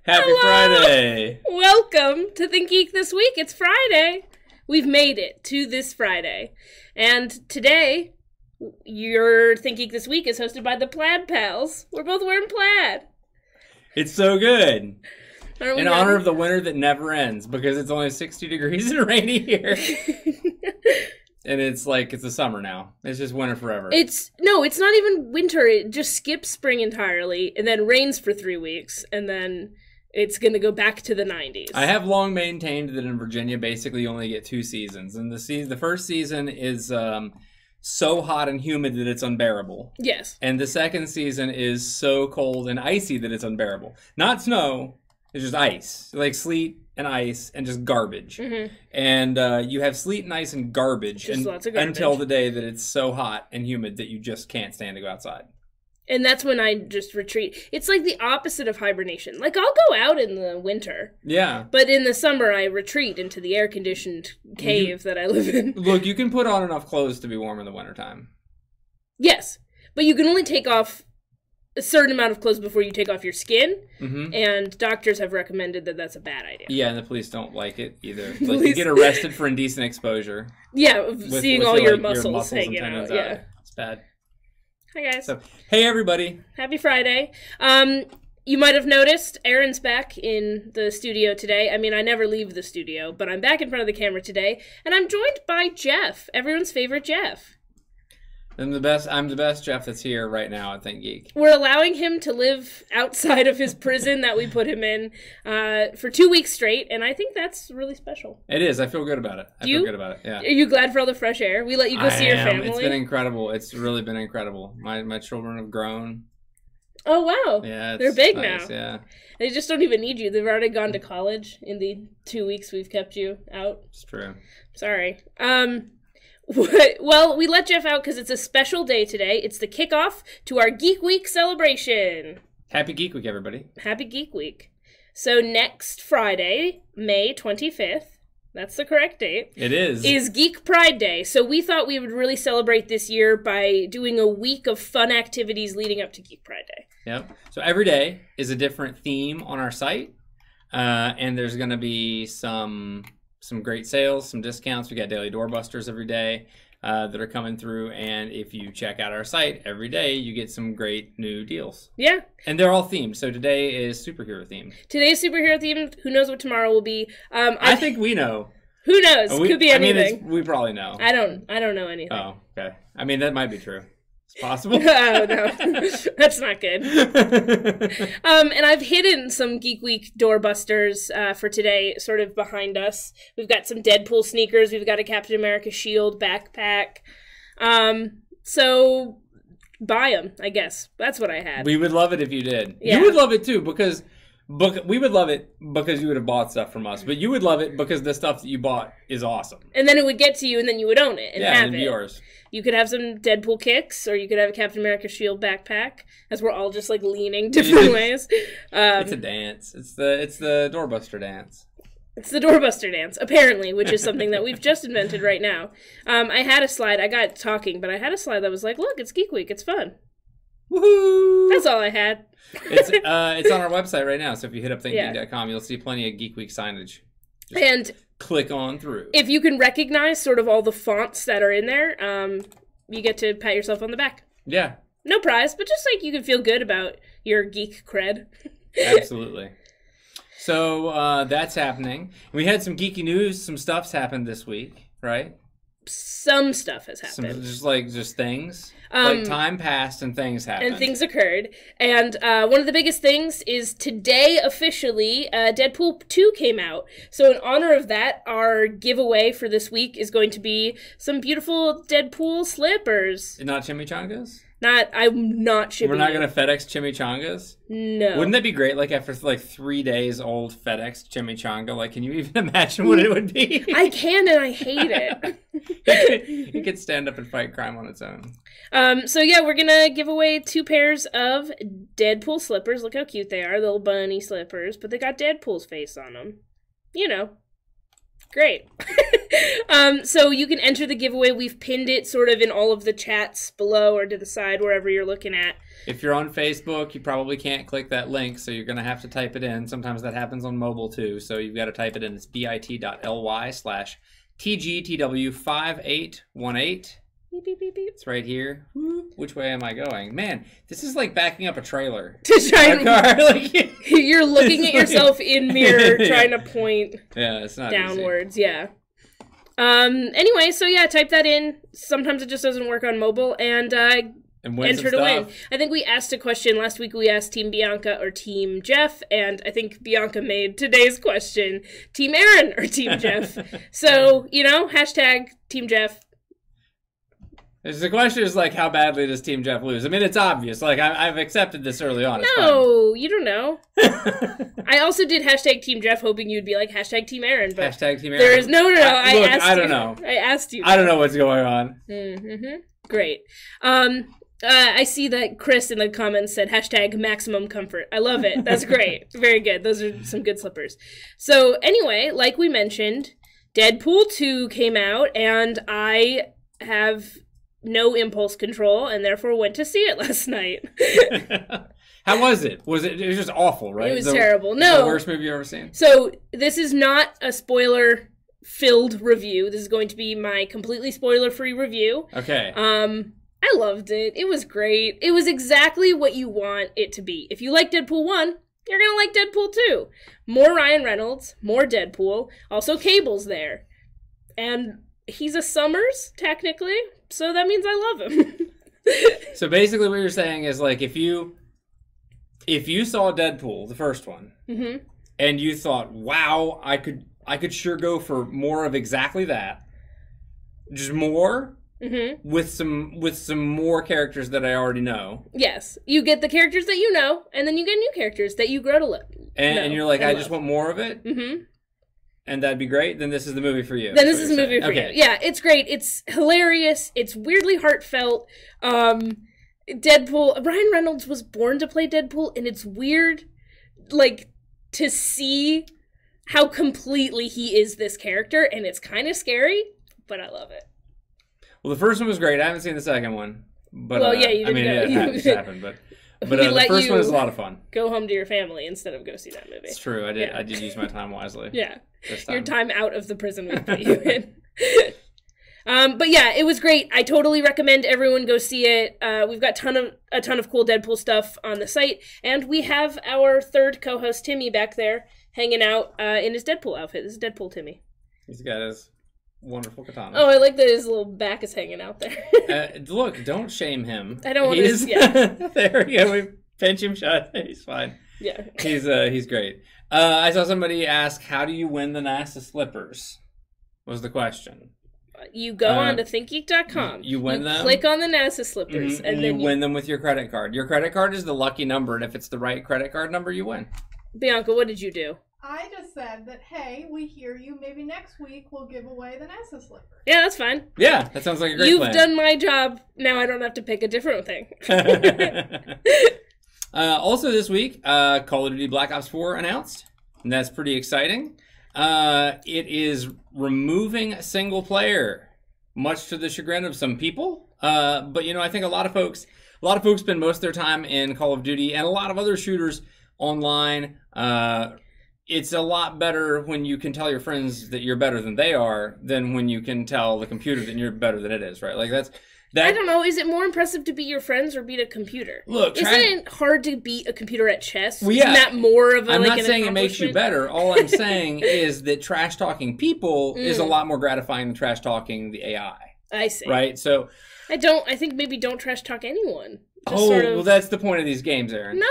Happy Friday! Welcome to ThinkGeek This Week. It's Friday. We've made it to this Friday. And today, your ThinkGeek This Week is hosted by the Plaid Pals. We're both wearing plaid. It's so good. In honor ready? of the winter that never ends, because it's only 60 degrees and rainy here. And it's the summer now. It's just winter forever. It's not even winter. It just skips spring entirely, and then rains for 3 weeks, and then it's going to go back to the 90s. I have long maintained that in Virginia, basically you only get 2 seasons. And the first season is so hot and humid that it's unbearable. Yes. And the second season is so cold and icy that it's unbearable. Not snow, it's just ice. Like sleet and ice and just garbage. Mm-hmm. And you have sleet and ice and garbage, lots of garbage until the day that it's so hot and humid that you just can't stand to go outside. And that's when I just retreat. It's like the opposite of hibernation. Like, I'll go out in the winter. Yeah. But in the summer, I retreat into the air-conditioned cave that I live in. Look, you can put on enough clothes to be warm in the wintertime. Yes. But you can only take off a certain amount of clothes before you take off your skin. Mm-hmm. And doctors have recommended that that's a bad idea. Yeah, and the police don't like it either. Like, you get arrested for indecent exposure. Yeah, seeing all your muscles hanging out. Yeah. It's bad. Hi, guys. So, hey, everybody. Happy Friday. You might have noticed Aaron's back in the studio today. I mean, I never leave the studio, but I'm back in front of the camera today, and I'm joined by Jeff, everyone's favorite Jeff. I'm the best Jeff that's here right now at ThinkGeek. We're allowing him to live outside of his prison that we put him in for 2 weeks straight, and I think that's really special. It is. I feel good about it. I feel good about it, yeah. Are you glad for all the fresh air? We let you go see your family? It's been incredible. It's really been incredible. My children have grown. Oh, wow. Yeah, they're big nice, now. Yeah. They just don't even need you. They've already gone to college in the 2 weeks we've kept you out. It's true. Sorry. Well, we let Jeff out because it's a special day today. It's the kickoff to our Geek Week celebration. Happy Geek Week, everybody. Happy Geek Week. So next Friday, May 25th, that's the correct date. It is Geek Pride Day. So we thought we would really celebrate this year by doing a week of fun activities leading up to Geek Pride Day. Yep. So every day is a different theme on our site. And there's going to be some great sales, some discounts. We got daily doorbusters every day that are coming through. And if you check out our site every day, you get some great new deals. Yeah. And they're all themed. So today is superhero themed. Today's superhero themed. Who knows what tomorrow will be? I think we know. Who knows? Could be anything. I mean, we probably know. I don't know anything. Oh, okay. I mean, that might be true. It's possible. Oh, no. That's not good. And I've hidden some Geek Week doorbusters for today sort of behind us. We've got some Deadpool sneakers. We've got a Captain America shield backpack. So buy them, I guess. That's what I had. We would love it if you did. Yeah. You would love it too because we would love it because you would have bought stuff from us. But you would love it because the stuff that you bought is awesome. And then it would get to you and then you would own it and have it'd it. be yours. You could have some Deadpool kicks, or you could have a Captain America shield backpack, as we're all just like leaning different ways. It's a dance. It's the doorbuster dance. It's the doorbuster dance, apparently, which is something that we've just invented right now. I had a slide. I got talking, but I had a slide that was like, "Look, it's Geek Week. It's fun." Woohoo! That's all I had. It's on our website right now. So if you hit up thinkgeek.com, you'll see plenty of Geek Week signage. And click on through. If you can recognize sort of all the fonts that are in there, you get to pat yourself on the back. Yeah. No prize, but just like you can feel good about your geek cred. Absolutely. So that's happening. We had some geeky news. Some stuff's happened this week, right? Some stuff has happened. Just things. Like time passed and things happened. And things occurred. And one of the biggest things is today, officially, Deadpool 2 came out. So in honor of that, our giveaway for this week is going to be some beautiful Deadpool slippers. Not chimichangas? I'm not shipping. We're not going to FedEx chimichangas? No. Wouldn't that be great? Like after 3 days old FedEx chimichanga, like can you even imagine what it would be? I can, and I hate it. It could stand up and fight crime on its own. So yeah, we're gonna give away 2 pairs of Deadpool slippers. Look how cute they are, little bunny slippers, but they got Deadpool's face on them. You know, Great. So you can enter the giveaway. We've pinned it sort of in all of the chats below or to the side, wherever you're looking at. If you're on Facebook, you probably can't click that link, so you're going to have to type it in. Sometimes that happens on mobile, too, so you've got to type it in. It's bit.ly/TGTW5818. Beep, beep, beep, beep. It's right here. Which way am I going? Man, this is like backing up a trailer. To try and, like, you're looking at yourself in mirror, trying to point it's not downwards. easy. Yeah. Anyway, so yeah, type that in. Sometimes it just doesn't work on mobile, and enter to win. I think we asked a question last week. We asked Team Bianca or Team Jeff, and I think Bianca made today's question Team Aaron or Team Jeff. So, hashtag Team Jeff. The question is, like, how badly does Team Jeff lose? I mean, it's obvious. Like, I've accepted this early on. No, you don't know. I also did hashtag Team Jeff, hoping you'd be like hashtag Team Aaron. But hashtag Team Aaron. There is no. I don't know. I asked you. I don't know what's going on. Mm-hmm. Great. I see that Chris in the comments said hashtag maximum comfort. I love it. That's great. Very good. Those are some good slippers. So anyway, like we mentioned, Deadpool 2 came out, and I have no impulse control, and therefore went to see it last night. How was it? It was just awful, right? It was terrible. No. The worst movie you've ever seen? So this is not a spoiler-filled review. This is going to be my completely spoiler-free review. Okay. I loved it. It was great. It was exactly what you want it to be. If you like Deadpool 1, you're going to like Deadpool 2. More Ryan Reynolds, more Deadpool. Also, Cable's there. And he's a Summers, technically, so that means I love him. So basically what you're saying is, like, if you saw Deadpool, the first one, mm-hmm. and you thought, wow, I could sure go for more of exactly that, just more, mm-hmm. with some more characters that I already know. Yes. You get the characters that you know, and then you get new characters that you grow to love. And you're like, I just want more of it? Mm-hmm. And that'd be great? Then this is the movie for you. Then this is the movie for you. Yeah, it's great. It's hilarious. It's weirdly heartfelt. Deadpool, Ryan Reynolds was born to play Deadpool, and it's weird, like, to see how completely he is this character, and it's kind of scary, but I love it. Well, the first one was great. I haven't seen the second one. But, well, yeah, you didn't it happened, but the first one is a lot of fun. Go home to your family instead of go see that movie. It's true. I did use my time wisely. Yeah. Your time out of the prison we put you in. But yeah, it was great. I totally recommend everyone go see it. We've got a ton of cool Deadpool stuff on the site, and we have our third co-host Timmy back there hanging out in his Deadpool outfit. This is Deadpool Timmy. He's got his wonderful katana. Oh, I like that his little back is hanging out there. Look, don't shame him. I don't want to. Yeah. There we go. We pinch him shut. He's fine. Yeah. He's great. I saw somebody ask, how do you win the NASA slippers? Was the question. You go on to ThinkGeek.com. You win them. Click on the NASA slippers. Mm-hmm, and then you win them with your credit card. Your credit card is the lucky number, and if it's the right credit card number, you win. Bianca, what did you do? I just said that, hey, we hear you. Maybe next week we'll give away the NASA slippers. Yeah, that's fine. Yeah, that sounds like a great You've plan. done my job. Now I don't have to pick a different thing. Also this week, Call of Duty Black Ops 4 announced, and that's pretty exciting. It is removing single player, much to the chagrin of some people. But I think a lot of folks spend most of their time in Call of Duty and a lot of other shooters online. It's a lot better when you can tell your friends that you're better than they are than when you can tell the computer that you're better than it is, right? Like that. I don't know. Is it more impressive to beat your friends or beat a computer? Look, isn't it hard to beat a computer at chess? Well, yeah. Isn't that more of a I'm not an saying it makes you better. All I'm saying is that trash talking people is a lot more gratifying than trash talking the AI. I see. Right? So I think maybe don't trash talk anyone. Just well, that's the point of these games, Aaron. No,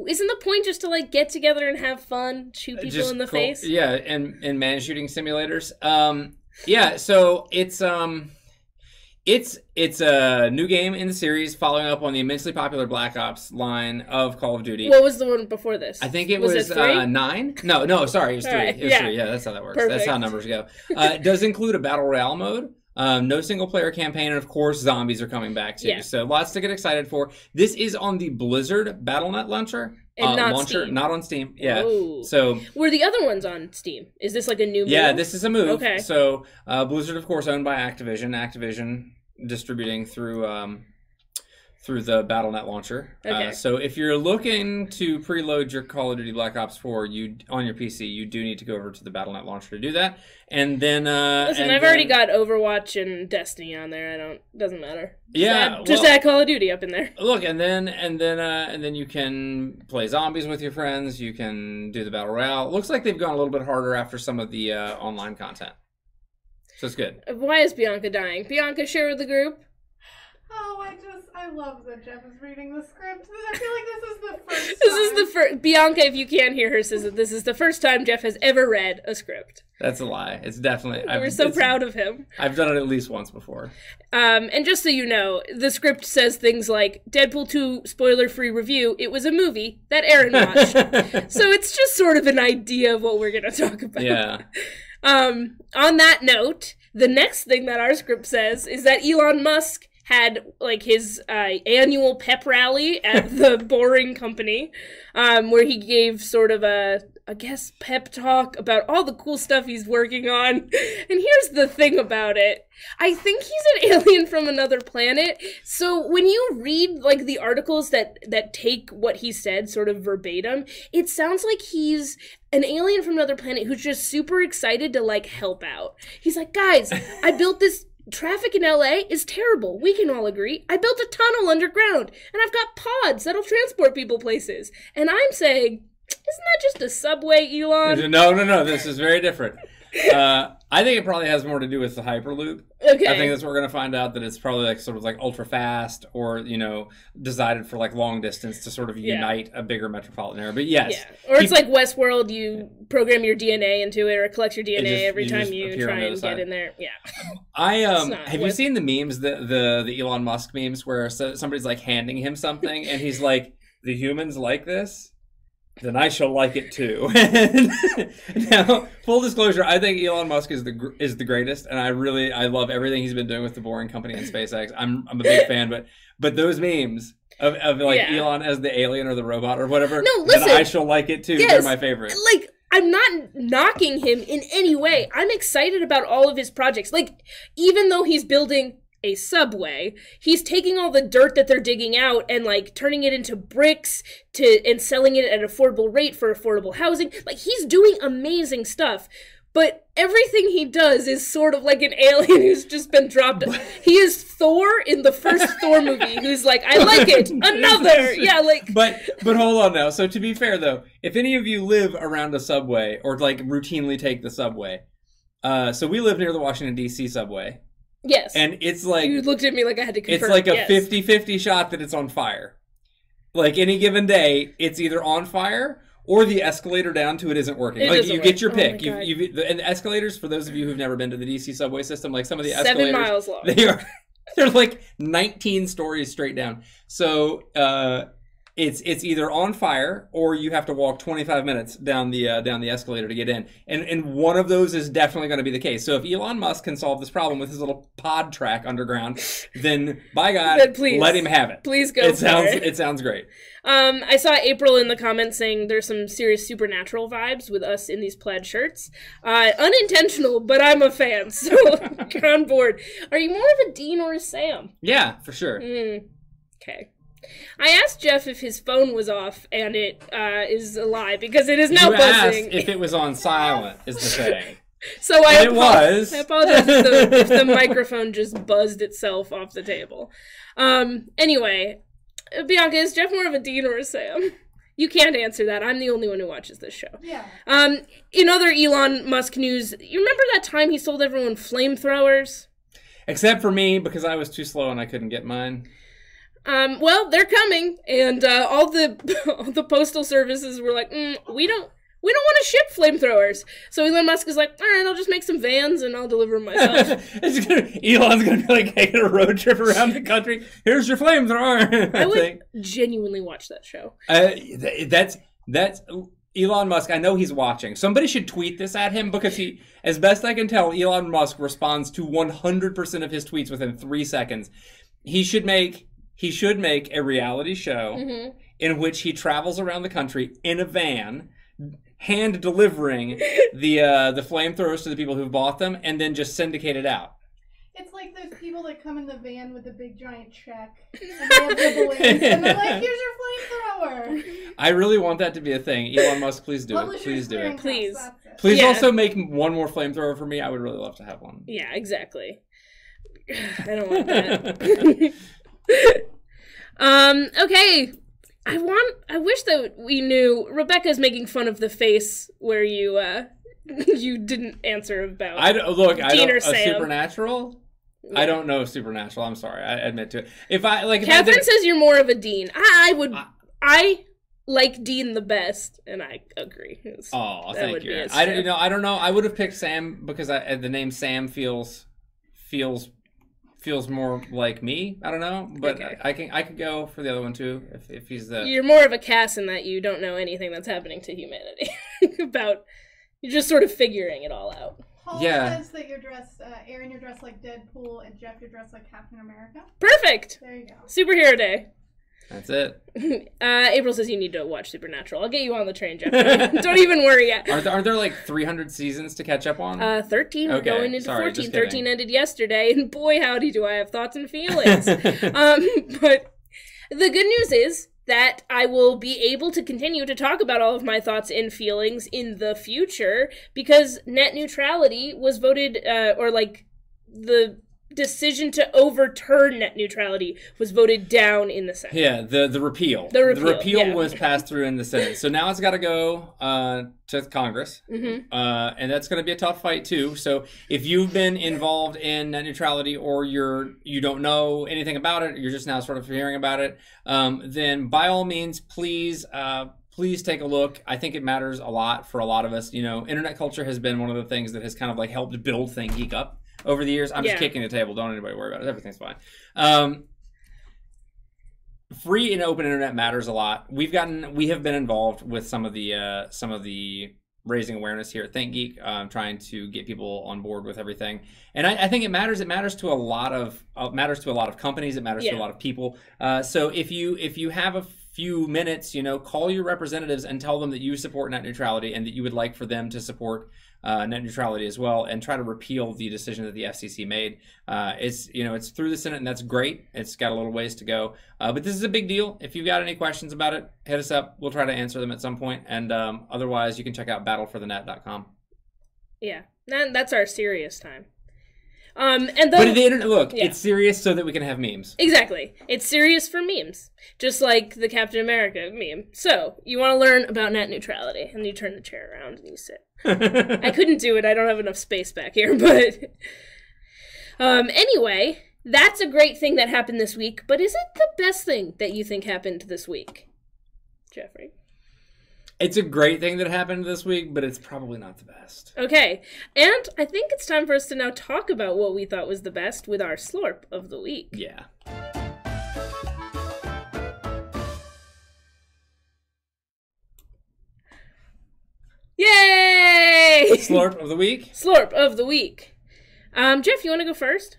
isn't the point just to get together and have fun, shoot people in the face? Yeah, and man shooting simulators. Yeah, so it's a new game in the series, following up on the immensely popular Black Ops line of Call of Duty. What was the one before this? I think it was 9. No, sorry, it was 3. Right, It was 3. Yeah, that's how that works. Perfect. That's how numbers go. It does include a battle royale mode. No single player campaign, and of course zombies are coming back too. Yeah. So lots to get excited for. This is on the Blizzard Battle.net launcher. And not launcher, Steam. not on Steam. Yeah. Whoa. So were the other ones on Steam? Is this like a new move? yeah, this is a move. Okay. So Blizzard, of course, owned by Activision. Activision distributing through the Battle.net launcher. Okay. So if you're looking to preload your Call of Duty Black Ops 4 on your PC, you do need to go over to the Battle.net launcher to do that. And then Listen, I've already got Overwatch and Destiny on there. Doesn't matter. Yeah, Just add Call of Duty up in there. Look, and then you can play zombies with your friends. You can do the Battle Royale. It looks like they've gone a little bit harder after some of the online content. So it's good. Why is Bianca dying? Bianca, share with the group. Oh, I love that Jeff is reading the script. I feel like this is the first time. This is the first. Bianca, if you can't hear her, says that this is the first time Jeff has ever read a script. That's a lie. It's definitely. We're so proud of him. I've done it at least once before. And just so you know, the script says things like, Deadpool 2 spoiler-free review, it was a movie that Aaron watched. So it's just sort of an idea of what we're going to talk about. Yeah. On that note, the next thing that our script says is that Elon Musk had like his annual pep rally at the Boring Company, where he gave sort of a pep talk about all the cool stuff he's working on. And here's the thing about it. I think he's an alien from another planet. So when you read like the articles that take what he said sort of verbatim, it sounds like he's an alien from another planet who's just super excited to like help out. He's like, guys, I built this. Traffic in LA is terrible. We can all agree. I built a tunnel underground, and I've got pods that'll transport people places. And I'm saying, isn't that just a subway, Elon? No. This is very different. I think it probably has more to do with the Hyperloop. Okay. I think that's what we're going to find out, that it's probably like sort of like ultra fast or, designed for like long distance to sort of unite a bigger metropolitan area. But yes. Yeah. Or it's like Westworld, you program your DNA into it or collect your DNA every time you try and get in there. Yeah. Have you seen the memes, the Elon Musk memes where somebody's like handing him something and he's like, the humans like this? Then I shall like it too. Now, full disclosure, I think Elon Musk is the greatest, and I love everything he's been doing with the Boring Company and SpaceX. I'm a big fan, but those memes of like Elon as the alien or the robot or whatever, no, listen, then I shall like it too. They're my favorite. Like, I'm not knocking him in any way. I'm excited about all of his projects. Like, even though he's building a subway, he's taking all the dirt that they're digging out and like turning it into bricks and selling it at an affordable rate for affordable housing. Like, he's doing amazing stuff, but everything he does is sort of like an alien who's just been dropped. He is Thor in the first Thor movie who's like, I like it, another. Yeah, like. But hold on now. So to be fair though, if any of you live around a subway or like routinely take the subway, so we live near the Washington DC subway. Yes. And it's like... You looked at me like I had to confirm. It's like a 50-50 shot that it's on fire. Like, any given day, it's either on fire or the escalator down to it isn't working. Like, you get your pick. And the escalators, for those of you who've never been to the DC subway system, like some of the escalators... 7 miles long. They're like 19 stories straight down. So, it's either on fire or you have to walk 25 minutes down the escalator to get in, and one of those is definitely going to be the case. So if Elon Musk can solve this problem with his little pod track underground, then by God, let him have it. Please go. It sounds great. I saw April in the comments saying there's some serious supernatural vibes with us in these plaid shirts. Unintentional, but I'm a fan, so get on board. Are you more of a Dean or a Sam? Yeah, for sure. Okay. I asked Jeff if his phone was off, and it is a lie because it is now buzzing. Asked if it was on silent, is the thing. So I apologize if the microphone just buzzed itself off the table. Anyway, Bianca, is Jeff more of a Dean or a Sam? You can't answer that. I'm the only one who watches this show. Yeah. In other Elon Musk news, you remember that time he sold everyone flamethrowers? Except for me, because I was too slow and I couldn't get mine. Well, they're coming, and all the postal services were like, we don't want to ship flamethrowers. So Elon Musk is like, all right, I'll just make some vans and I'll deliver them myself. Elon's gonna be like taking a road trip around the country. Here's your flamethrower. I would genuinely watch that show. That's Elon Musk, I know he's watching. Somebody should tweet this at him because he, as best I can tell, Elon Musk responds to 100% of his tweets within 3 seconds. He should make a reality show in which he travels around the country in a van, hand delivering the flamethrowers to the people who've bought them, and then just syndicate it out. It's like those people that come in the van with a big giant check and they have the balloons and they're like, "Here's your flamethrower." I really want that to be a thing. Elon Musk, please do it. Publishers Please do it. Clearinghouse, Please. that's it. Please Yeah. also make one more flamethrower for me. I would really love to have one. Yeah, exactly. I don't want that. Okay. I wish that we knew. Rebecca's making fun of the face where you you didn't answer about. I don't or Sam. Supernatural. Yeah. I don't know Supernatural. I'm sorry. I admit to it. If I Catherine says you're more of a Dean. I like Dean the best, and I agree. Oh, that thank would you. be his I trip. don't know. I would have picked Sam because the name Sam feels more like me. I don't know, but Okay. I could go for the other one too if he's the. You're more of a Cass in that you don't know anything that's happening to humanity. You're just sort of figuring it all out. Paul Yeah. says that you're dressed, Aaron, you're dressed like Deadpool, and Jeff, you're dressed like Captain America. Perfect. There you go. Superhero day. That's it. April says you need to watch Supernatural. I'll get you on the train, Jeff. Don't even worry yet. Aren't there like 300 seasons to catch up on? 13. We're Okay, going into sorry, 14. just kidding. 13 ended yesterday, and boy, howdy, do I have thoughts and feelings. But the good news is that I will be able to continue to talk about all of my thoughts and feelings in the future because net neutrality was voted, the decision to overturn net neutrality was voted down in the Senate. Yeah, the repeal. The repeal, yeah. was passed through in the Senate. So now it's got to go to Congress. Mm-hmm. And that's going to be a tough fight too. So if you've been involved in net neutrality or you don't know anything about it, you're just now sort of hearing about it, then by all means, please take a look. I think it matters a lot for a lot of us. You know, internet culture has been one of the things that has kind of like helped build ThinkGeek up over the years. I'm just kicking the table. Don't anybody worry about it. Everything's fine. Free and open internet matters a lot. We have been involved with some of the raising awareness here at ThinkGeek, trying to get people on board with everything. And I think it matters. It matters to a lot of companies. It matters to a lot of people. So if you have a few minutes, call your representatives and tell them that you support net neutrality and that you would like for them to support net neutrality as well, and try to repeal the decision that the FCC made. It's through the Senate, and that's great. It's got a little ways to go, but this is a big deal. If you've got any questions about it, hit us up. We'll try to answer them at some point, and otherwise, you can check out battleforthenet.com. Yeah, that's our serious time. But the internet, look, it's serious so that we can have memes. Exactly. It's serious for memes. Just like the Captain America meme. So, you want to learn about net neutrality, and you turn the chair around and you sit. I couldn't do it. I don't have enough space back here, but... anyway, that's a great thing that happened this week, but is it the best thing that you think happened this week? Jeffrey? It's a great thing that happened this week, but it's probably not the best. Okay, and I think it's time for us to now talk about what we thought was the best with our slurp of the week. Yeah. Yay! Slurp of the week? Slurp of the week. Jeff, you want to go first?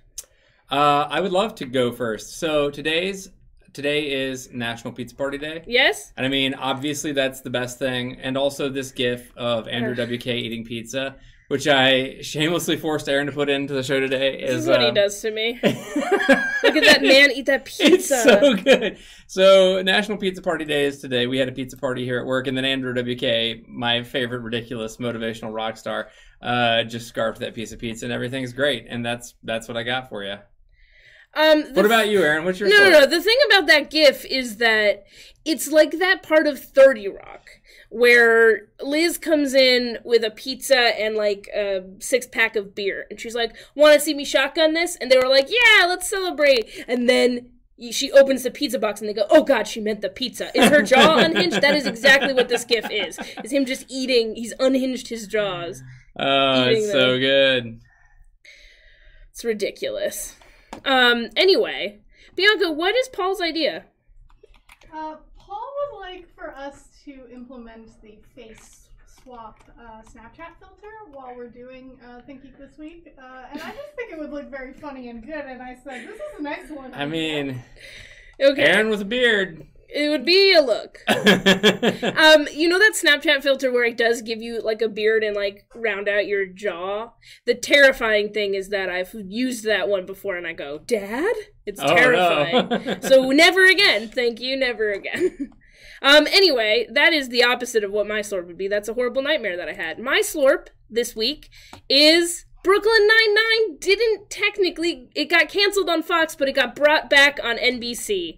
I would love to go first. So today is National Pizza Party Day. Yes? And I mean, obviously that's the best thing. And also this gif of Andrew WK eating pizza, which I shamelessly forced Aaron to put into the show today. This is what he does to me. Look at that man eat that pizza. It's so good. So National Pizza Party Day is today. We had a pizza party here at work, and then Andrew WK, my favorite ridiculous motivational rock star, just scarfed that piece of pizza, and everything's great. And that's what I got for you. What about you, Aaron? What's your story? No. The thing about that GIF is that it's like that part of 30 Rock where Liz comes in with a pizza and like a 6-pack of beer, and she's like, "Want to see me shotgun this?" And they were like, "Yeah, let's celebrate." And then she opens the pizza box, and they go, "Oh God, she meant the pizza." Is her jaw unhinged? That is exactly what this GIF is. Is him just eating? He's unhinged his jaws. Oh, it's so good. It's ridiculous. Anyway, Bianca, what is Paul's idea? Paul would like for us to implement the face swap Snapchat filter while we're doing ThinkGeek This week, and I just think it would look very funny and good, and I said, this is an excellent idea. I mean, Okay. Aaron with a beard. It would be a look. You know that Snapchat filter where it does give you like a beard and like round out your jaw? The terrifying thing is that I've used that one before and I go, Dad? It's terrifying. No. So never again. Thank you, never again. Anyway, that is the opposite of what my slurp would be. That's a horrible nightmare that I had. My slurp this week is Brooklyn Nine-Nine didn't technically, it got canceled on Fox, but it got brought back on NBC.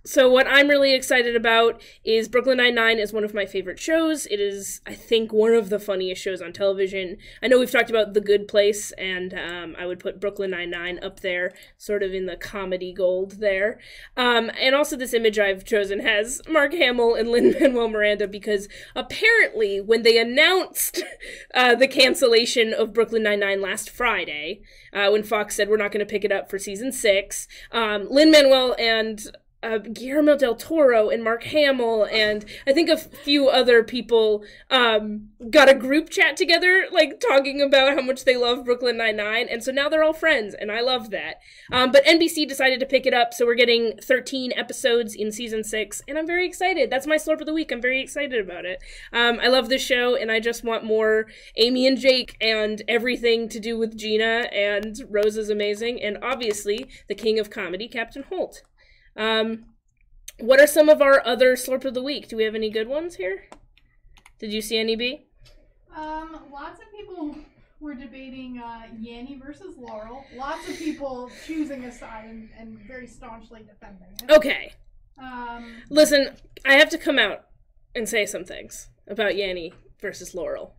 So what I'm really excited about is Brooklyn Nine-Nine is one of my favorite shows. It is, I think, one of the funniest shows on television. I know we've talked about The Good Place, and I would put Brooklyn Nine-Nine up there, sort of in the comedy gold there. And also this image I've chosen has Mark Hamill and Lin-Manuel Miranda, because apparently when they announced the cancellation of Brooklyn Nine-Nine last Friday, when Fox said we're not going to pick it up for season 6, Lin-Manuel and Guillermo del Toro and Mark Hamill and I think a few other people got a group chat together, like talking about how much they love Brooklyn Nine-Nine, and so now they're all friends, and I love that. But NBC decided to pick it up, so we're getting 13 episodes in season 6, and I'm very excited. That's my slurp of the week. I'm very excited about it. I love this show, and I just want more Amy and Jake and everything to do with Gina, and Rose is amazing, and obviously the king of comedy, Captain Holt. What are some of our other slurp of the week? Do we have any good ones here? Did you see any, B? Lots of people were debating Yanny versus Laurel. Lots of people choosing a side and very staunchly defending it. Okay. Listen, I have to come out and say some things about Yanny versus Laurel.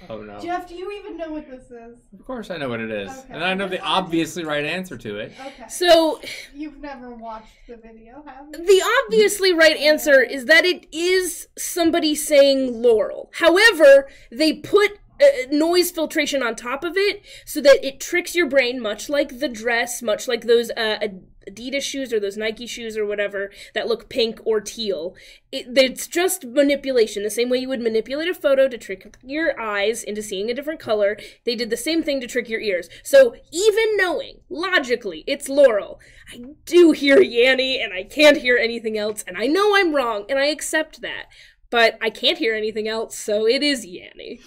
Oh, no. Jeff, do you even know what this is? Of course I know what it is. Okay. And I know the obviously right answer to it. Okay. So, You've never watched the video, have you? the obviously right answer is that it is somebody saying Laurel. However, they put noise filtration on top of it so that it tricks your brain, much like the dress, much like those Adidas shoes or those Nike shoes or whatever that look pink or teal. It's just manipulation. The same way you would manipulate a photo to trick your eyes into seeing a different color, they did the same thing to trick your ears. So even knowing, logically, it's Laurel, I do hear Yanny and I can't hear anything else, and I know I'm wrong, and I accept that. But I can't hear anything else, so it is Yanny.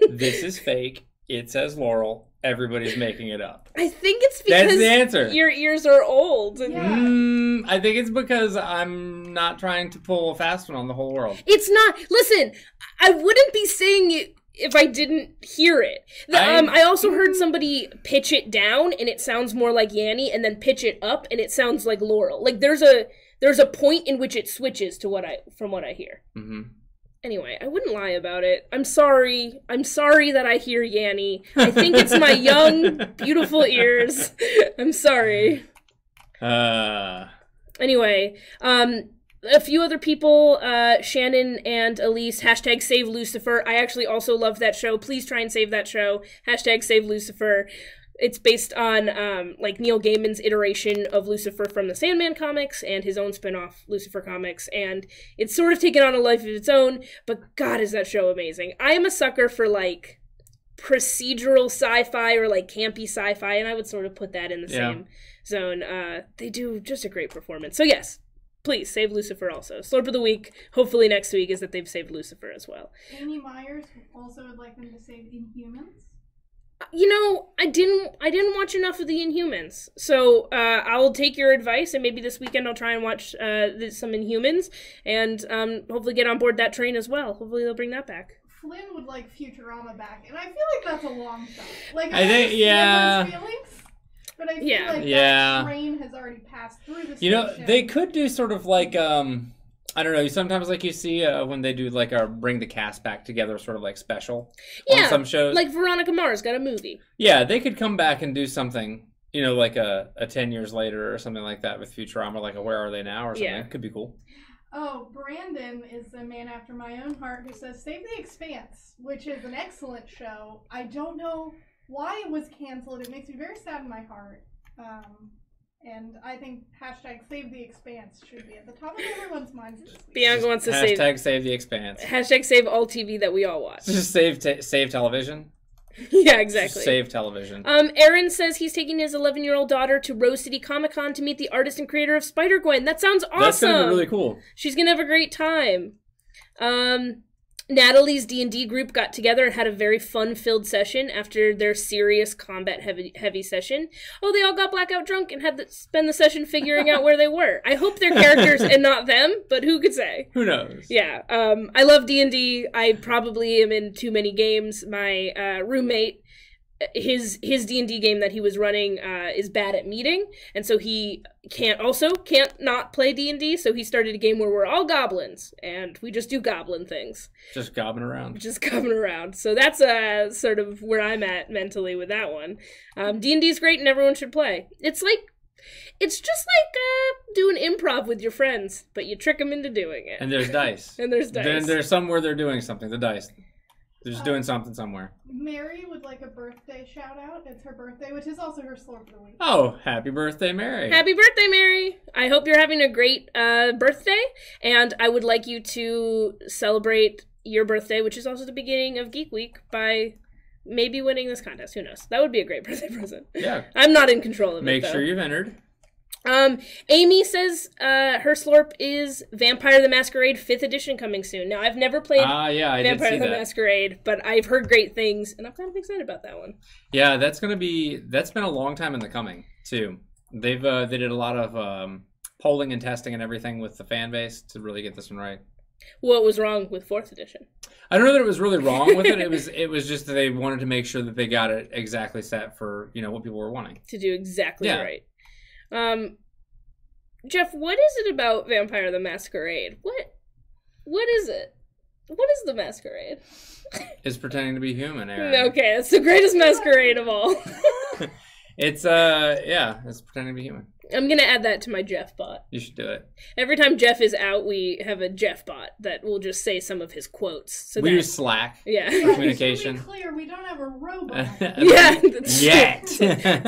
This is fake. It says Laurel. Everybody's making it up. I think it's because That's the answer. Your ears are old. Yeah. I think it's because I'm not trying to pull a fast one on the whole world. It's not. Listen, I wouldn't be saying it if I didn't hear it. I also heard somebody pitch it down, and it sounds more like Yanny, and then pitch it up, and it sounds like Laurel. Like there's a point in which it switches to from what I hear. Mm-hmm. Anyway, I wouldn't lie about it. I'm sorry. I'm sorry that I hear Yanny. I think it's my young, beautiful ears. I'm sorry. Anyway, a few other people, Shannon and Elise, hashtag save Lucifer. I actually also love that show. Please try and save that show. Hashtag save Lucifer. It's based on, like, Neil Gaiman's iteration of Lucifer from the Sandman comics and his own spin-off Lucifer comics, and it's sort of taken on a life of its own, but God, is that show amazing. I am a sucker for, like, procedural sci-fi or, like, campy sci-fi, and I would sort of put that in the same zone. They do just a great performance. So, yes, please, save Lucifer also. Slurp of the week, hopefully next week, is that they've saved Lucifer as well. Amy Myers also would like them to save Inhumans. You know, I didn't watch enough of the Inhumans, so I'll take your advice, and maybe this weekend I'll try and watch some Inhumans, and hopefully get on board that train as well. Hopefully they'll bring that back. Flynn would like Futurama back, and I feel like that's a long shot. Like I think, yeah. Feelings, but I feel like that train has already passed through the station. You know, they could do sort of like I don't know, sometimes like you see when they do like a bring the cast back together sort of like special on some shows. Like Veronica Mars got a movie. Yeah, they could come back and do something, you know, like a 10 years later or something like that with Futurama, like a Where Are They Now or something. Yeah. Could be cool. Oh, Brandon is a man after my own heart who says Save the Expanse, which is an excellent show. I don't know why it was canceled. It makes me very sad in my heart. And I think hashtag Save the Expanse should be at the top of everyone's minds this week. Bianca wants to save... Hashtag Save the Expanse. Hashtag save all TV that we all watch. Just save television. Yeah, exactly. Save television. Aaron says he's taking his 11-year-old daughter to Rose City Comic Con to meet the artist and creator of Spider-Gwen. That sounds awesome. That's gonna be really cool. She's gonna have a great time. Natalie's D&D group got together and had a very fun-filled session after their serious combat-heavy session. Oh, they all got blackout drunk and had to spend the session figuring out where they were. I hope they're characters and not them, but who could say? Who knows? Yeah. I love D&D. I probably am in too many games. My roommate, his D&D game that he was running is bad at meeting, and so he can't not play D&D, so he started a game where we're all goblins, and we just do goblin things. Just gobbling around. So that's sort of where I'm at mentally with that one. D&D's great and everyone should play. It's just like doing improv with your friends, but you trick them into doing it. And there's dice. And there's dice. Then there's somewhere they're doing something. The dice. They're just doing something somewhere. Mary would like a birthday shout out. It's her birthday, which is also her slur for the week. Oh, happy birthday, Mary. Happy birthday, Mary. I hope you're having a great birthday, and I would like you to celebrate your birthday, which is also the beginning of Geek Week, by maybe winning this contest. Who knows? That would be a great birthday present. Yeah. I'm not in control of it, Make though. sure you've entered. Amy says her slurp is Vampire the Masquerade 5th edition coming soon. Now, I've never played I Vampire did see the Masquerade, but I've heard great things, and I'm kind of excited about that one. Yeah, that's been a long time in the coming, too. They did a lot of polling and testing and everything with the fan base to really get this one right. What was wrong with 4th edition? I don't know that it was really wrong with it. It was just that they wanted to make sure that they got it exactly set for, what people were wanting. To do exactly right. Jeff, what is it about Vampire the Masquerade? What is it? What is the masquerade? It's pretending to be human, Aaron. Okay, it's the greatest masquerade of all. It's pretending to be human. I'm gonna add that to my Jeff bot. You should do it. Every time Jeff is out, we have a Jeff bot that will just say some of his quotes. So we use Slack. Yeah. Communication. To be clear, we don't have a robot. Yeah. Yet. It's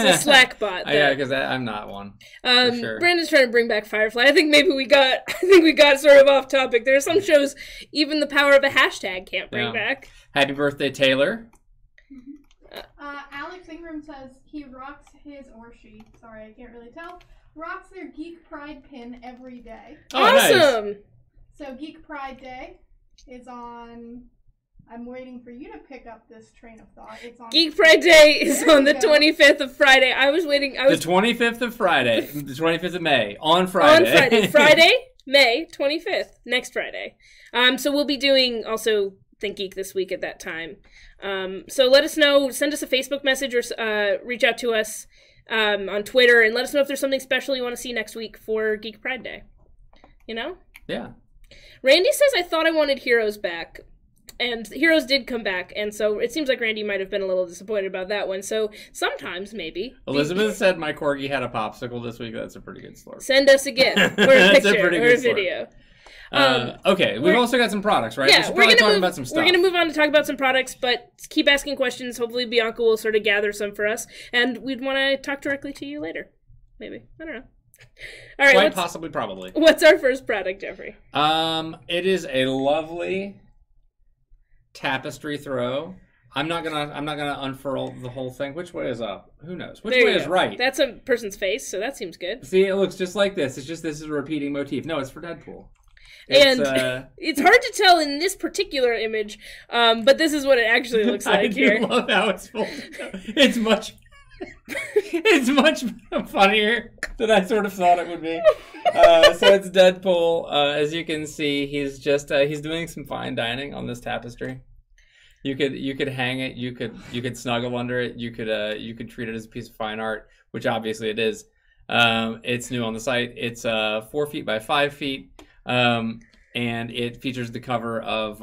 a Slack bot. Yeah, because I'm not one. For sure. Brandon's trying to bring back Firefly. I think we got sort of off topic. There are some shows even the power of a hashtag can't bring back. Happy birthday, Taylor. Alex Ingram says he rocks his, or she, sorry, I can't really tell, rocks their Geek Pride pin every day. Oh, awesome! Nice. So Geek Pride Day is on, I'm waiting for you to pick up this train of thought. It's on Geek Pride Day is on the 25th of Friday. The 25th of Friday. The 25th of May. On Friday. Friday, May 25th. Next Friday. So we'll be doing also ThinkGeek this week at that time. So let us know, send us a Facebook message or reach out to us on Twitter and let us know if there's something special you want to see next week for Geek Pride Day. Yeah. Randy says, I thought I wanted Heroes back. And Heroes did come back, and so it seems like Randy might have been a little disappointed about that one. So sometimes, maybe. Elizabeth said my corgi had a popsicle this week. That's a pretty good slurp. Send us a GIF or a picture or a video. Okay, we've also got some products, right? Yeah, we're going to talk about some stuff. We're going to move on to talk about some products, but keep asking questions. Hopefully Bianca will sort of gather some for us, and we'd want to talk directly to you later. Maybe. I don't know. All right, quite possibly, probably. What's our first product, Jeffrey? It is a lovely tapestry throw. I'm not gonna unfurl the whole thing. Which way is up? Who knows? Which way is right? That's a person's face, so that seems good. See, it looks just like this. It's just this is a repeating motif. No, it's for Deadpool. It's hard to tell in this particular image, but this is what it actually looks like here. I love how it's folded. It's much funnier than I sort of thought it would be. So it's Deadpool. As you can see, he's doing some fine dining on this tapestry. You could hang it. You could snuggle under it. You could treat it as a piece of fine art, which obviously it is. It's new on the site. It's 4 feet by 5 feet. And it features the cover of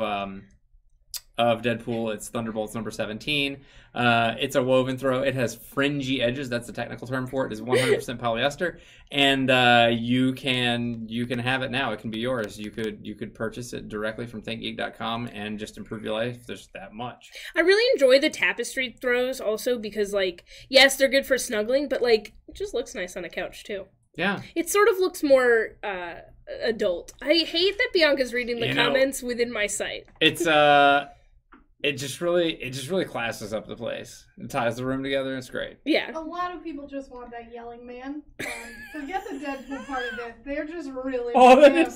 of Deadpool. It's Thunderbolts number 17. It's a woven throw. It has fringy edges. That's the technical term for it. It is 100% polyester, and you can have it now. It can be yours. You could purchase it directly from ThinkGeek.com and just improve your life. There's that much. I really enjoy the tapestry throws also because, like, yes, they're good for snuggling, but like it just looks nice on a couch too. Yeah. It sort of looks more adult. I hate that Bianca's reading the comments within my site. It's it just really classes up the place. It ties the room together. It's great. Yeah. A lot of people just want that yelling man. Forget the Deadpool part of it. They're just really that man.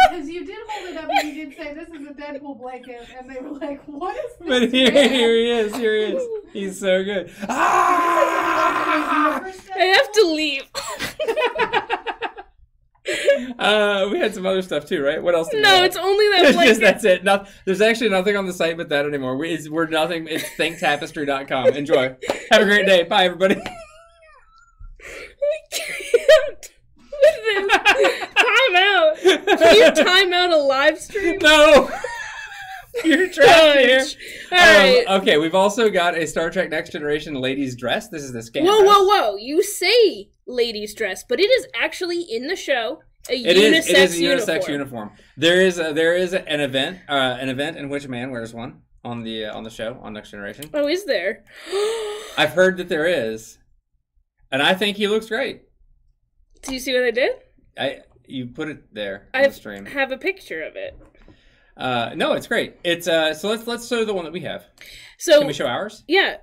Because you did hold it up and you did say this is a Deadpool blanket, and they were like, "What is this?" But here he is. Here he is. He's so good. Ah! I have to leave. We had some other stuff too, right? What else? No, it's only that blanket. That's it. There's actually nothing on the site but that anymore. We're nothing. It's thinktapestry.com. Enjoy. Have a great day. Bye, everybody. I can't. Time out. Can you time out a live stream? No. You're trapped here. All right. Okay, we've also got a Star Trek Next Generation ladies dress. This is the scan. Whoa. You say ladies dress, but it is actually in the show It is a unisex uniform. There is an event in which a man wears one on the show on Next Generation. Oh, is there? I've heard that there is, and I think he looks great. Do you see what I did? You put it there on the stream. I have a picture of it. No, it's great. It's so let's show the one that we have. So can we show ours? Yeah.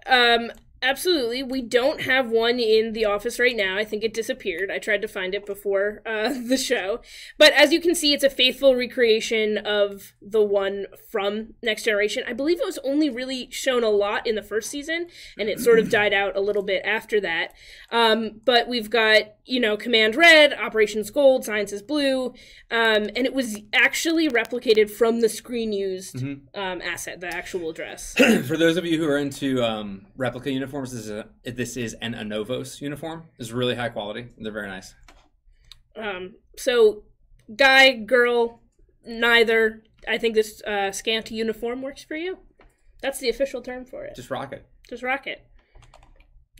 Absolutely. We don't have one in the office right now. I think it disappeared. I tried to find it before the show. But as you can see, it's a faithful recreation of the one from Next Generation. I believe it was only really shown a lot in the first season, and it sort of died out a little bit after that. But we've got, Command Red, Operations Gold, Science is Blue, and it was actually replicated from the screen-used asset, the actual dress. For those of you who are into replica uniforms, this is an Anovos uniform. It's really high quality. They're very nice. So, guy, girl, neither. I think this scanty uniform works for you. That's the official term for it. Just rock it. Just rock it.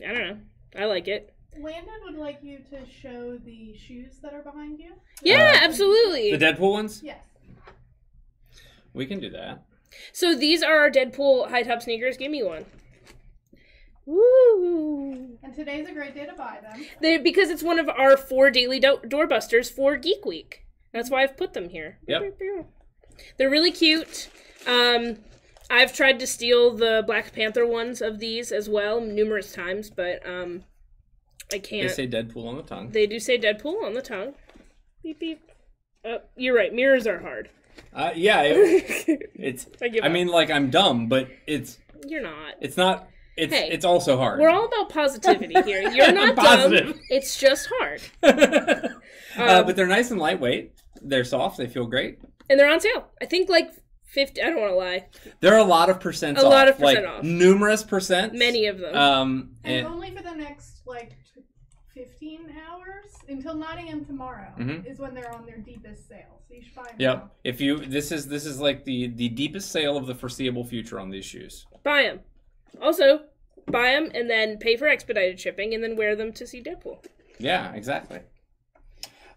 I don't know. I like it. Landon would like you to show the shoes that are behind you. Yeah, absolutely. The Deadpool ones? Yes. We can do that. So these are our Deadpool high top sneakers. Give me one. Woo! And today's a great day to buy them. Because it's one of our 4 daily doorbusters for Geek Week. That's why I've put them here. Yep. They're really cute. I've tried to steal the Black Panther ones of these as well numerous times, but I can't. They say Deadpool on the tongue. They do say Deadpool on the tongue. Beep, beep. Oh, you're right. Mirrors are hard. Yeah. It's. I mean, like, I'm dumb, but it's. You're not. It's not. Hey, it's also hard. We're all about positivity here. You're not dumb. It's just hard. But they're nice and lightweight. They're soft. They feel great. And they're on sale. I think like 50. I don't want to lie. There are a lot of percents off. A lot of percent off. Numerous percents. Many of them. And only for the next 15 hours until 9 a.m. tomorrow is when they're on their deepest sale. So you should buy them. Yep. Now. If you this is like the deepest sale of the foreseeable future on these shoes. Buy them. Also, buy them and then pay for expedited shipping and then wear them to see Deadpool. Yeah, exactly.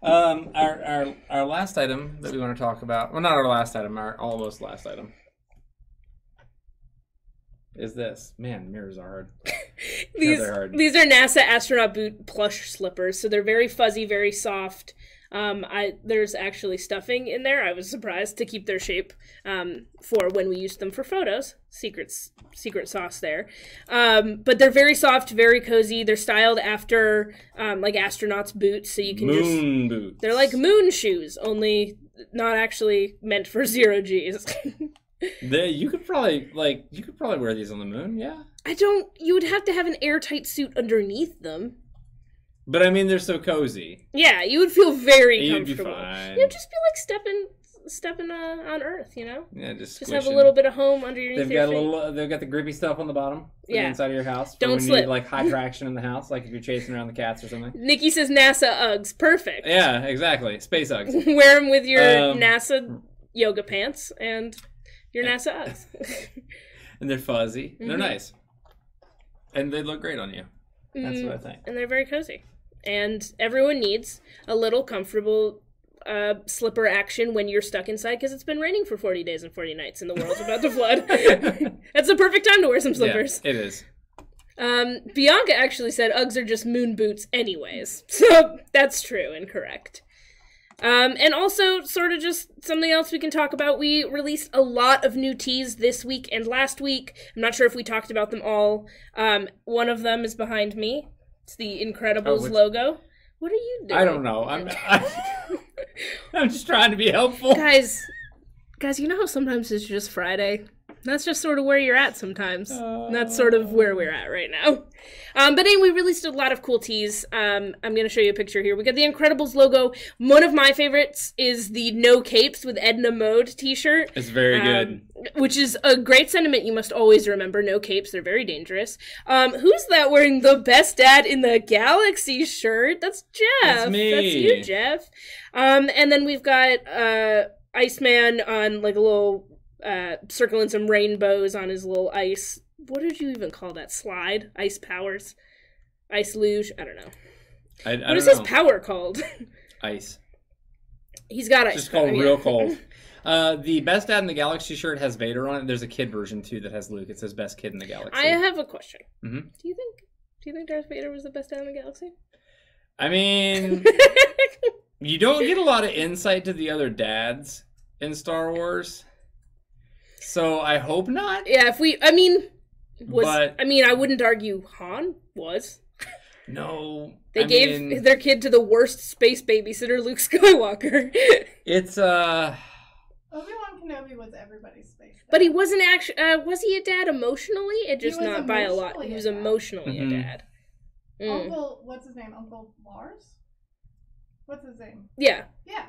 Our last item that we want to talk about, well, not our last item, our almost last item, is this. Man, mirrors are hard. These are NASA astronaut boot plush slippers, so they're very fuzzy, very soft. There's actually stuffing in there. I was surprised to keep their shape for when we used them for photos. Secret sauce there. But they're very soft, very cozy. They're styled after like astronauts' boots, so you can moon boots. They're like moon shoes, only not actually meant for 0 Gs. You could probably wear these on the moon, yeah. You would have to have an airtight suit underneath them. But I mean, they're so cozy. Yeah, you would feel very comfortable. You'd be fine. You'd just be like stepping on Earth, you know? Yeah, just have a little bit of home underneath your feet. They've got the grippy stuff on the bottom. Yeah. The inside of your house. Don't when slip. You need, like, high traction in the house, like if you're chasing around the cats or something. Nikki says NASA Uggs. Perfect. Yeah, exactly. Space Uggs. Wear them with your NASA yoga pants and Your NASA Uggs. And they're fuzzy. They're nice. And they look great on you. That's what I think. And they're very cozy. And everyone needs a little comfortable slipper action when you're stuck inside because it's been raining for 40 days and 40 nights and the world's about to flood. That's the perfect time to wear some slippers. Yeah, it is. Bianca actually said Uggs are just moon boots anyways. So that's true and correct. And also, sort of just something else we can talk about. We released a lot of new tees this week and last week. I'm not sure if we talked about them all. One of them is behind me. It's the Incredibles logo. What are you doing? I don't know. I'm just trying to be helpful. Guys, you know how sometimes it's just Friday? That's just sort of where you're at sometimes. That's sort of where we're at right now. But anyway, we released a lot of cool tees. I'm going to show you a picture here. We got the Incredibles logo. One of my favorites is the No Capes with Edna Mode t-shirt. It's very good. Which is a great sentiment you must always remember. No capes, they're very dangerous. Who's that wearing the best dad in the galaxy shirt? That's Jeff. That's me. That's you, Jeff. And then we've got Iceman on like a little... circling some rainbows on his little ice. What did you even call that? Slide? Ice powers? Ice luge? I don't know. What is his power called? Ice. He's got ice. Just called real cold. The Best Dad in the Galaxy shirt has Vader on it. There's a kid version too that has Luke. It says Best Kid in the Galaxy. I have a question. Mm-hmm. Do you think Darth Vader was the best dad in the galaxy? I mean, you don't get a lot of insight to the other dads in Star Wars. So I hope not. Yeah, I wouldn't argue Han was. No. They gave their kid to the worst space babysitter, Luke Skywalker. It's Obi-Wan Kenobi was everybody's space dad. But he wasn't actually was he a dad emotionally? It just not by a lot. He was emotionally a dad. Uncle, what's his name? Uncle Lars? What's his name? Yeah. Yeah.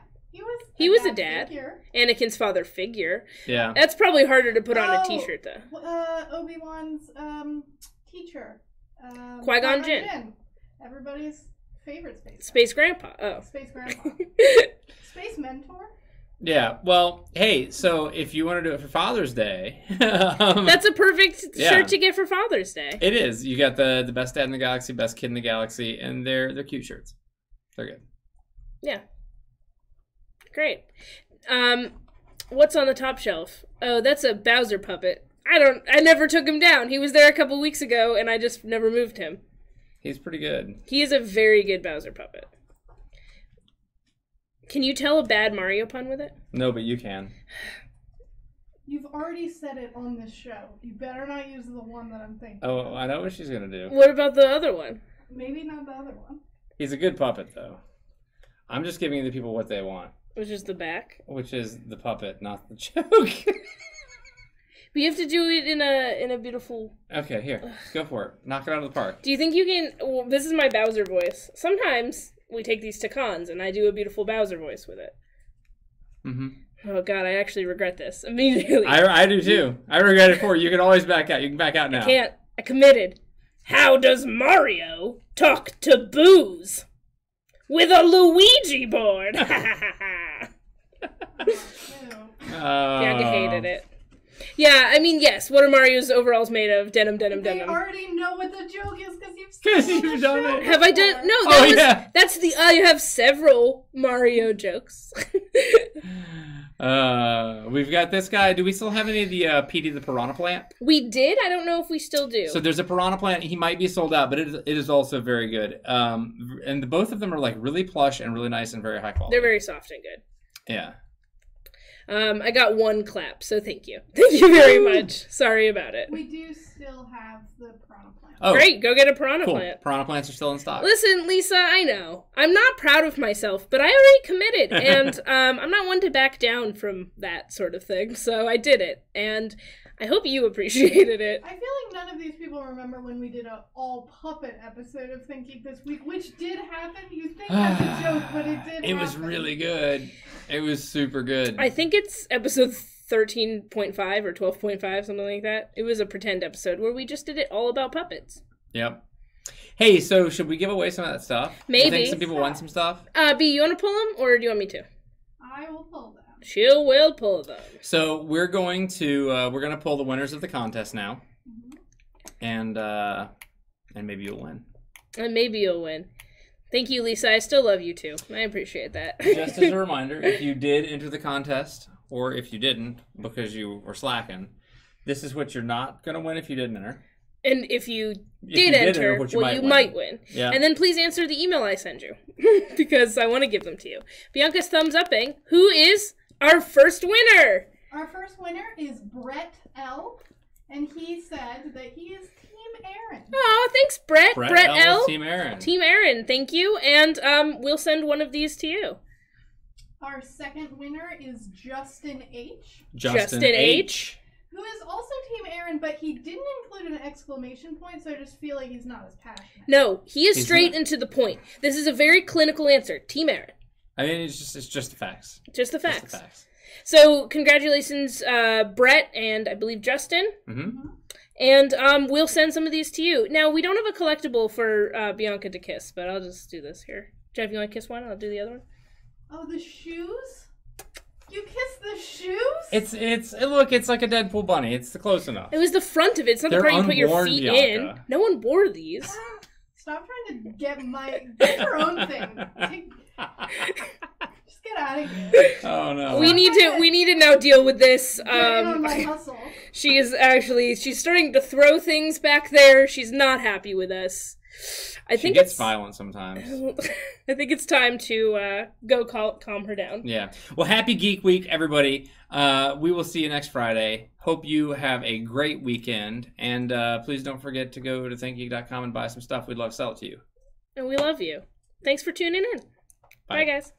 He was a dad. Figure. Anakin's father figure. Yeah. That's probably harder to put on a t-shirt, though. Obi-Wan's teacher. Qui-Gon Jinn. Everybody's favorite Space Grandpa. Oh. Space Grandpa. Space Mentor. Yeah. Well, hey, so if you want to do it for Father's Day... that's a perfect shirt to get for Father's Day. It is. You got the Best Dad in the Galaxy, Best Kid in the Galaxy, and they're cute shirts. They're good. Yeah. Great. What's on the top shelf? Oh, that's a Bowser puppet. I never took him down. He was there a couple weeks ago, and I just never moved him. He's pretty good. He is a very good Bowser puppet. Can you tell a bad Mario pun with it? No, but you can. You've already said it on this show. You better not use the one that I'm thinking. Oh, I know what she's going to do. What about the other one? Maybe not the other one. He's a good puppet, though. I'm just giving the people what they want. Which is the back? Which is the puppet, not the joke. We have to do it in a beautiful... Okay, here. Go for it. Knock it out of the park. Do you think you can... Well, this is my Bowser voice. Sometimes we take these to cons, and I do a beautiful Bowser voice with it. Mm-hmm. Oh, God, I actually regret this immediately. I do, too. I regret it for you. You can always back out. You can back out now. I can't. I committed. How does Mario talk to Booze? With a Luigi board! Bianca hated it. Yeah, I mean, yes. What are Mario's overalls made of? Denim. They already know what the joke is because you've done it. Have I done? No, that's the. I have several Mario jokes. We've got this guy. Do we still have any of the Petey the Piranha Plant? We did. I don't know if we still do. So there's a Piranha Plant. He might be sold out, but it is also very good. And both of them are like really plush and really nice and very high quality. They're very soft and good. Yeah. I got one clap, so thank you. Thank you very much. Sorry about it. We do still have the Piranha Plant. Oh, great. Go get a Piranha Plant. Piranha Plants are still in stock. Listen, Lisa, I know. I'm not proud of myself, but I already committed. And I'm not one to back down from that sort of thing. So I did it. And I hope you appreciated it. I feel like none of these people remember when we did an all-puppet episode of ThinkGeek This week, which did happen. You think that's a joke, but it did happen. It was really good. It was super good. I think it's episode 13.5 or 12.5, something like that. It was a pretend episode where we just did it all about puppets. Yep. Hey, so should we give away some of that stuff? Maybe. You think some people want some stuff? B, you want to pull them, or do you want me to? I will pull them. She will pull them. So we're going to pull the winners of the contest now, and maybe you'll win. And maybe you'll win. Thank you, Lisa. I still love you too. I appreciate that. Just as a reminder, if you did enter the contest, or if you didn't because you were slacking, this is what you're not going to win if you didn't enter. And if you did enter, you might win. Yeah. And then please answer the email I send you, because I want to give them to you. Bianca's thumbs upping. Who is our first winner? Our first winner is Brett L. And he said that he is Team Aaron. Oh, thanks, Brett. Brett L. Team Aaron. Team Aaron, thank you. And we'll send one of these to you. Our second winner is Justin H. Justin H. Who is also Team Aaron, but he didn't include an exclamation point, so I just feel like he's not as passionate. No, he is straight and to the point. This is a very clinical answer. Team Aaron. I mean, it's just the facts. Just the facts. Just the facts. So, congratulations, Brett and I believe Justin. Mm-hmm. And we'll send some of these to you. Now, we don't have a collectible for Bianca to kiss, but I'll just do this here. Jeff, you want to kiss one? I'll do the other one. Oh, the shoes? You kissed the shoes? Look, it's like a Deadpool bunny. It's close enough. It was the front of it. It's not the part you put your feet Bianca. in. No one wore these. Stop trying to get your own thing. Just get out of here. Oh no. We need to now deal with this. Get in on my hustle. She's starting to throw things back there. She's not happy with us. She gets violent sometimes. I think it's time to go calm her down. Yeah. Well, happy Geek Week, everybody. We will see you next Friday. Hope you have a great weekend. And please don't forget to go to ThinkGeek.com and buy some stuff. We'd love to sell it to you. And we love you. Thanks for tuning in. Bye guys.